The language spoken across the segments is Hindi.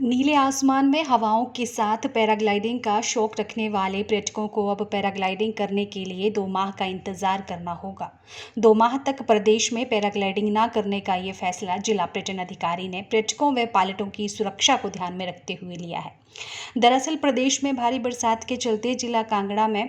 नीले आसमान में हवाओं के साथ पैराग्लाइडिंग का शौक रखने वाले पर्यटकों को अब पैराग्लाइडिंग करने के लिए 2 माह का इंतजार करना होगा। 2 माह तक प्रदेश में पैराग्लाइडिंग न करने का ये फैसला जिला पर्यटन अधिकारी ने पर्यटकों व पायलटों की सुरक्षा को ध्यान में रखते हुए लिया है। दरअसल प्रदेश में भारी बरसात के चलते जिला कांगड़ा में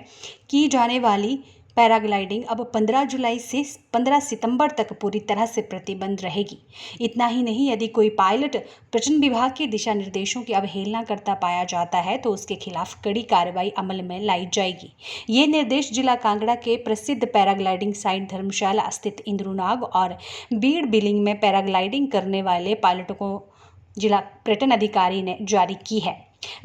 की जाने वाली पैराग्लाइडिंग अब 15 जुलाई से 15 सितंबर तक पूरी तरह से प्रतिबंध रहेगी। इतना ही नहीं, यदि कोई पायलट पर्यटन विभाग के दिशा निर्देशों की अवहेलना करता पाया जाता है तो उसके खिलाफ कड़ी कार्रवाई अमल में लाई जाएगी। ये निर्देश जिला कांगड़ा के प्रसिद्ध पैराग्लाइडिंग साइट धर्मशाला स्थित इंद्रुनाग और बीड़ बिलिंग में पैराग्लाइडिंग करने वाले पायलटों को जिला पर्यटन अधिकारी ने जारी की है।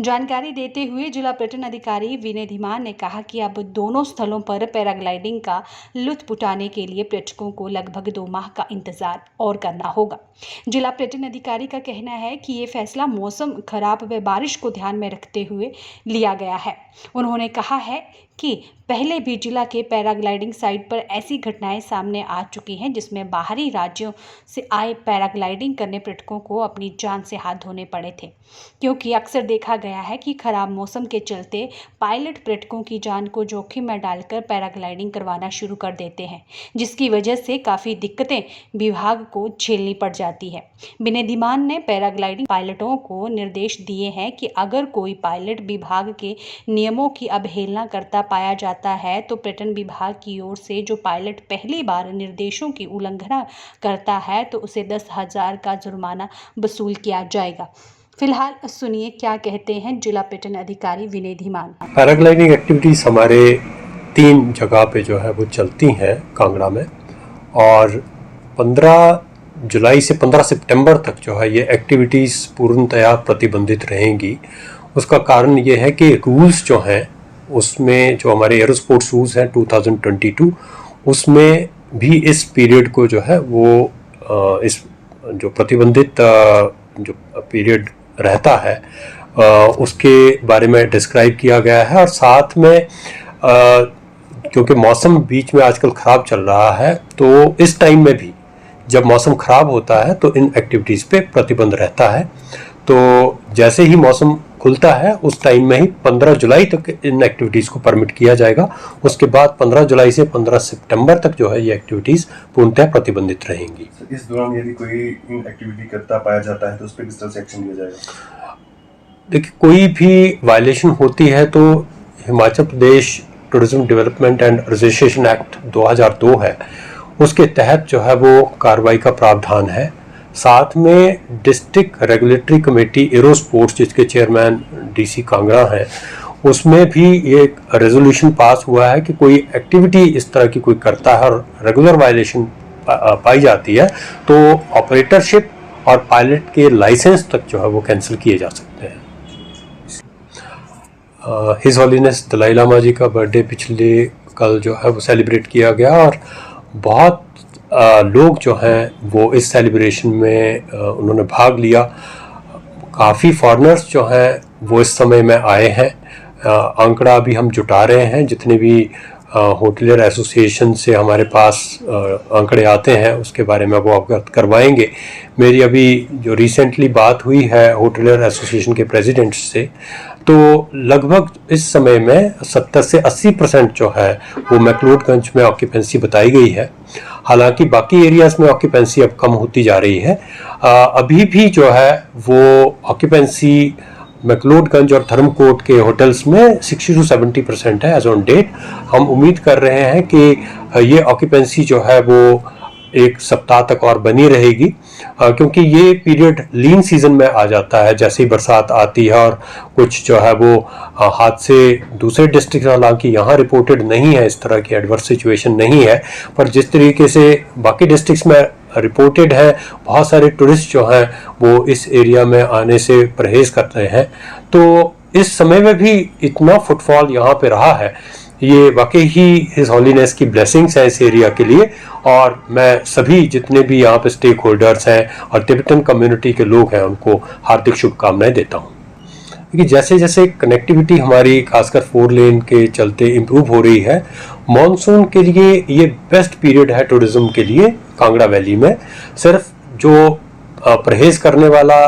जानकारी देते हुए जिला पर्यटन अधिकारी विनय धीमान ने कहा कि अब दोनों स्थलों पर पैराग्लाइडिंग का लुत्फ उठाने के लिए पर्यटकों को लगभग 2 माह का इंतजार और करना होगा। जिला पर्यटन अधिकारी का कहना है कि ये फैसला मौसम खराब व बारिश को ध्यान में रखते हुए लिया गया है। उन्होंने कहा है कि पहले भी जिला के पैराग्लाइडिंग साइट पर ऐसी घटनाएं सामने आ चुकी हैं जिसमें बाहरी राज्यों से आए पैराग्लाइडिंग करने पर्यटकों को अपनी जान से हाथ धोने पड़े थे, क्योंकि अक्सर देखा गया है कि खराब मौसम के चलते पायलट पर्यटकों की जान को जोखिम में डालकर पैराग्लाइडिंग करवाना शुरू कर देते हैं, जिसकी वजह से काफ़ी दिक्कतें विभाग को झेलनी पड़ जाती है। विनय धीमान ने पैराग्लाइडिंग पायलटों को निर्देश दिए हैं कि अगर कोई पायलट विभाग के नियमों की अवहेलना करता पाया जाता है तो पर्यटन विभाग की ओर से जो पायलट पहली बार निर्देशों की उल्लंघना करता है तो उसे 10,000 का जुर्माना वसूल किया जाएगा। फिलहाल सुनिए क्या कहते हैं जिला पर्यटन अधिकारी विनय धीमान। पैराग्लाइडिंग एक्टिविटीज़ हमारे 3 जगह पे जो है वो चलती हैं कांगड़ा में, और 15 जुलाई से 15 सितंबर तक जो है ये एक्टिविटीज़ पूर्णतया प्रतिबंधित रहेंगी। उसका कारण ये है कि रूल्स जो हैं उसमें जो हमारे एरोस्पोर्ट्स रूल्स हैं 2022 उसमें भी इस पीरियड को जो है वो इस जो प्रतिबंधित जो पीरियड रहता है उसके बारे में डिस्क्राइब किया गया है। और साथ में क्योंकि मौसम बीच में आजकल ख़राब चल रहा है तो इस टाइम में भी जब मौसम ख़राब होता है तो इन एक्टिविटीज़ पे प्रतिबंध रहता है। तो जैसे ही मौसम खुलता है उस टाइम में ही 15 जुलाई तक इन एक्टिविटीज़ को परमिट किया जाएगा। उसके बाद 15 जुलाई से 15 सितंबर तक जो है ये एक्टिविटीज़ पूर्णतः प्रतिबंधित रहेंगी। इस दौरान यदि कोई इन एक्टिविटी करता पाया जाता है तो उस पर किस तरह से एक्शन लिया जाएगा? देखिए, कोई भी वायलेशन होती है तो Himachal Pradesh tourism development and registration act 2002 है, उसके तहत जो है वो कार्रवाई का प्रावधान है। साथ में डिस्ट्रिक्ट रेगुलेटरी कमेटी एरोस्पोर्ट्स जिसके चेयरमैन डीसी कांगड़ा हैं, उसमें भी ये रेजोल्यूशन पास हुआ है कि कोई एक्टिविटी इस तरह की कोई करता है और रेगुलर वायलेशन पाई जाती है तो ऑपरेटरशिप और पायलट के लाइसेंस तक जो है वो कैंसिल किए जा सकते हैं। हिज हॉलीनेस दलाई लामा जी का बर्थडे पिछले कल जो है वो सेलिब्रेट किया गया और बहुत लोग जो हैं वो इस सेलिब्रेशन में उन्होंने भाग लिया। काफ़ी फॉरेनर्स जो हैं वो इस समय में आए हैं। आंकड़ा अभी हम जुटा रहे हैं, जितने भी होटलियर एसोसिएशन से हमारे पास आंकड़े आते हैं उसके बारे में वो अवगत करवाएंगे। मेरी अभी जो रिसेंटली बात हुई है होटलियर एसोसिएशन के प्रेसिडेंट से, तो लगभग इस समय में 70 से 80% जो है वो मैक्लोडगंज में ऑक्यूपेंसी बताई गई है। हालांकि बाकी एरियाज़ में ऑक्यूपेंसी अब कम होती जा रही है। अभी भी जो है वो ऑक्यूपेंसी मैक्लोडगंज और धर्मकोट के होटल्स में 60 to 70% है एज ऑन डेट। हम उम्मीद कर रहे हैं कि ये ऑक्यूपेंसी जो है वो एक सप्ताह तक और बनी रहेगी, क्योंकि ये पीरियड लीन सीजन में आ जाता है जैसे ही बरसात आती है। और कुछ जो है वो हादसे दूसरे डिस्ट्रिक्ट, हालांकि यहाँ रिपोर्टेड नहीं है, इस तरह की एडवर्स सिचुएशन नहीं है, पर जिस तरीके से बाकी डिस्ट्रिक्ट्स में रिपोर्टेड है, बहुत सारे टूरिस्ट जो हैं वो इस एरिया में आने से परहेज़ करते हैं। तो इस समय में भी इतना फुटफॉल यहाँ पे रहा है, ये वाकई ही हिज हॉलीनेस की ब्लेसिंग्स है इस एरिया के लिए। और मैं सभी जितने भी यहाँ पे स्टेक होल्डर्स हैं और तिब्बतन कम्युनिटी के लोग हैं उनको हार्दिक शुभकामनाएं देता हूँ। क्योंकि जैसे जैसे कनेक्टिविटी हमारी खासकर 4 लेन के चलते इम्प्रूव हो रही है, मॉनसून के लिए ये बेस्ट पीरियड है टूरिज्म के लिए कांगड़ा वैली में। सिर्फ जो परहेज करने वाला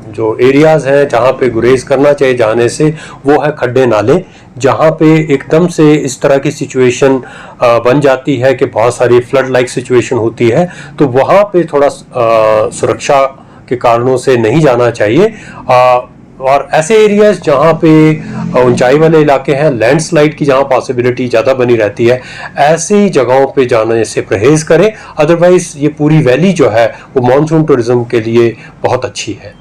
जो एरियाज़ हैं जहाँ पे गुरेज करना चाहिए जाने से, वो है खड्डे नाले, जहाँ पे एकदम से इस तरह की सिचुएशन बन जाती है कि बहुत सारी फ्लड लाइक सिचुएशन होती है, तो वहाँ पे थोड़ा सुरक्षा के कारणों से नहीं जाना चाहिए। और ऐसे एरियाज जहाँ पे ऊंचाई वाले इलाके हैं, लैंडस्लाइड की जहाँ पॉसिबिलिटी ज़्यादा बनी रहती है, ऐसी जगहों पे जाने से परहेज़ करें। अदरवाइज़ ये पूरी वैली जो है वो मानसून टूरिज़्म के लिए बहुत अच्छी है।